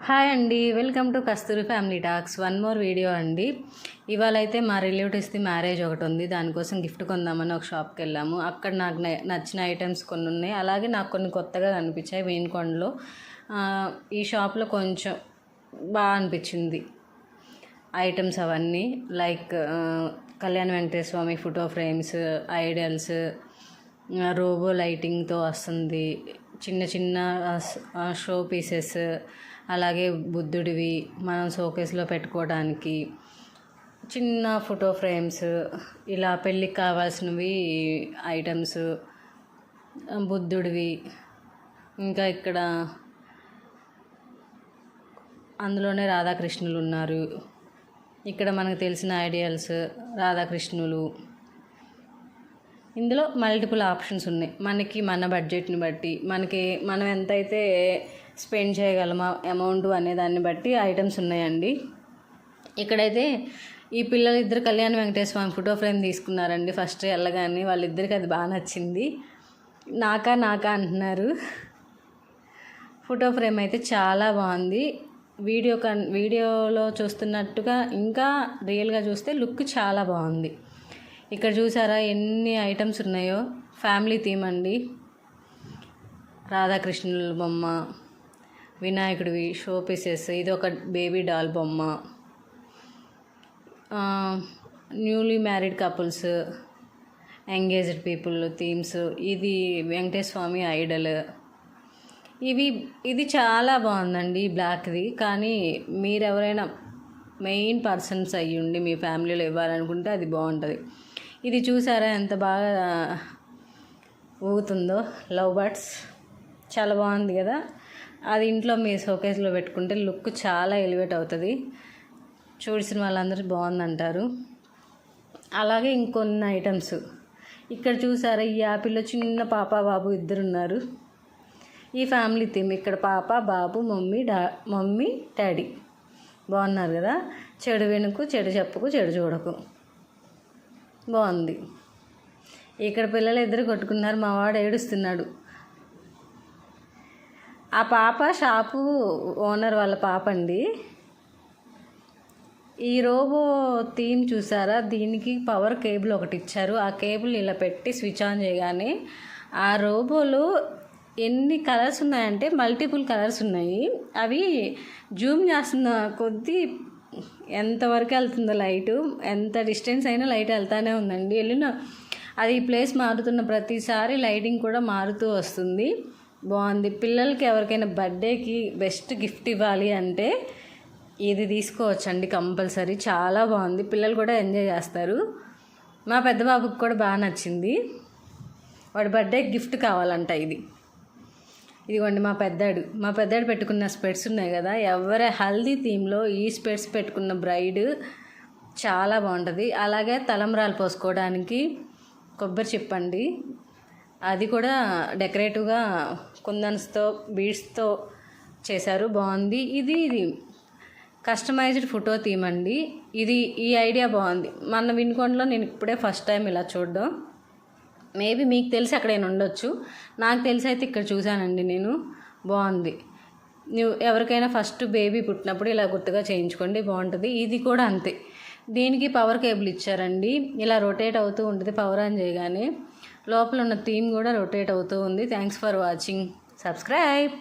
Hi అండి, welcome to Kasturi family talks. One more video అండి. ఇవాళ అయితే మా రిలేటివ్స్ది మ్యారేజ్ ఒకటి ఉంది. దానికోసం గిఫ్ట్ కొందామని ఒక షాప్కి వెళ్ళాము. అక్కడ నాకు నచ్చిన ఐటమ్స్ కొన్ని ఉన్నాయి, అలాగే నాకు కొన్ని కొత్తగా కనిపించాయి వేణుకొండలో. ఈ షాప్లో కొంచెం బాగా అనిపించింది ఐటమ్స్ అవన్నీ. లైక్ కళ్యాణ వెంకటేశ్వర స్వామి ఫోటో ఫ్రేమ్స్, ఐడల్స్, రోబో లైటింగ్తో వస్తుంది, చిన్న చిన్న షో పీసెస్, అలాగే బుద్ధుడివి మనం షోకేస్లో పెట్టుకోవడానికి చిన్న ఫోటో ఫ్రేమ్స్, ఇలా పెళ్ళికి కావాల్సినవి ఐటమ్స్, బుద్ధుడివి. ఇంకా ఇక్కడ అందులోనే రాధాకృష్ణులు ఉన్నారు. ఇక్కడ మనకు తెలిసిన ఐడియల్స్ రాధాకృష్ణులు. ఇందులో మల్టిపుల్ ఆప్షన్స్ ఉన్నాయి. మనకి మన బడ్జెట్ని బట్టి, మనం ఎంతైతే స్పెండ్ చేయగలమా అమౌంట్ అనే దాన్ని బట్టి ఐటమ్స్ ఉన్నాయండి. ఇక్కడైతే ఈ పిల్లలిద్దరు కళ్యాణ వెంకటేశ్వర స్వామి ఫోటో ఫ్రేమ్ తీసుకున్నారండి. ఫస్ట్ వెళ్ళగానే వాళ్ళిద్దరికి అది బాగా నచ్చింది. నాకా అంటున్నారు. ఫోటో ఫ్రేమ్ అయితే చాలా బాగుంది. వీడియోలో చూస్తున్నట్టుగా ఇంకా రియల్గా చూస్తే లుక్ చాలా బాగుంది. ఇక్కడ చూసారా ఎన్ని ఐటమ్స్ ఉన్నాయో. ఫ్యామిలీ థీమ్ అండి. రాధాకృష్ణుల బొమ్మ, వినాయకుడివి షో పీసెస్, ఇది ఒక బేబీ డాల్ బొమ్మ, newly married couples, engaged people themes, ఇది వెంకటేశ్వర స్వామి ఐడల్. ఇది చాలా బాగుందండి బ్లాక్ది. కానీ మీరు ఎవరైనా మెయిన్ పర్సన్స్ అయ్యుండి మీ ఫ్యామిలీలో ఇవ్వాలనుకుంటే అది బాగుంటుంది. ఇది చూసారా ఎంత బాగా ఊగుతుందో, లవ్ బర్డ్స్. చాలా బాగుంది కదా. అది ఇంట్లో మీ షోకేస్లో పెట్టుకుంటే లుక్ చాలా ఎలివేట్ అవుతుంది. చూసిన వాళ్ళందరూ బాగుందంటారు. అలాగే ఇంకొన్ని ఐటమ్స్ ఇక్కడ చూసారా. ఈ యాపిల్లో చిన్న పాప బాబు ఇద్దరు ఉన్నారు. ఈ ఫ్యామిలీ థీమ్. ఇక్కడ పాప బాబు, మమ్మీ డాడీ బాగున్నారు కదా. చెడు వెనుకు, చెడు చెప్పుకు, చెడు చూడకు. బాగుంది. ఇక్కడ పిల్లలు ఇద్దరు కొట్టుకున్నారు. మా వాడు ఏడుస్తున్నాడు. ఆ పాప షాపు ఓనర్ వాళ్ళ పాప అండి. ఈ రోబో థీమ్ చూసారా. దీనికి పవర్ కేబుల్ ఒకటి ఇచ్చారు. ఆ కేబుల్ ఇలా పెట్టి స్విచ్ ఆన్ చేయగానే ఆ రోబోలో ఎన్ని కలర్స్ ఉన్నాయంటే మల్టిపుల్ కలర్స్ ఉన్నాయి. అవి జూమ్ చేస్తున్న కొద్దీ ఎంతవరకు వెళ్తుందో లైటు, ఎంత డిస్టెన్స్ అయినా లైట్ వెళ్తానే ఉందండి. అది ప్లేస్ మారుతున్న ప్రతిసారి లైటింగ్ కూడా మారుతూ వస్తుంది. బాగుంది. పిల్లలకి ఎవరికైనా బర్త్డేకి బెస్ట్ గిఫ్ట్ ఇవ్వాలి అంటే ఇది తీసుకోవచ్చండి కంపల్సరీ. చాలా బాగుంది. పిల్లలు కూడా ఎంజాయ్ చేస్తారు. మా పెద్ద బాబుకి కూడా బాగా నచ్చింది. వాడి బర్త్డేకి గిఫ్ట్ కావాలంట ఇది. ఇదిగోండి మా పెద్దాడు పెట్టుకున్న స్పెట్స్ ఉన్నాయి కదా. ఎవరి హల్దీ థీమ్లో ఈ స్పెట్స్ పెట్టుకున్న బ్రైడ్ చాలా బాగుంటుంది. అలాగే తలంబ్రాలు పోసుకోవడానికి కొబ్బరి చెప్పండి, అది కూడా డెకరేటివ్గా కుందన్స్తో బీడ్స్తో చేశారు. బాగుంది. ఇది కస్టమైజ్డ్ ఫోటో థీమ్ అండి. ఈ ఐడియా బాగుంది. మన వినుకొండలో నేను ఇప్పుడే ఫస్ట్ టైం ఇలా చూడడం. మేబీ మీకు తెలిసి అక్కడైనా ఉండొచ్చు. నాకు తెలిసి అయితే ఇక్కడ చూశానండి నేను. బాగుంది. ఎవరికైనా ఫస్ట్ బేబీ పుట్టినప్పుడు ఇలా గుర్తుగా చేయించుకోండి, బాగుంటుంది. ఇది కూడా అంతే. దీనికి పవర్ కేబుల్ ఇచ్చారండి. ఇలా రొటేట్ అవుతూ ఉంటుంది. పవర్ ఆన్ చేయగానే లోపల ఉన్న థీమ్ కూడా రొటేట్ అవుతూ ఉంది. Thanks for watching. సబ్స్క్రైబ్.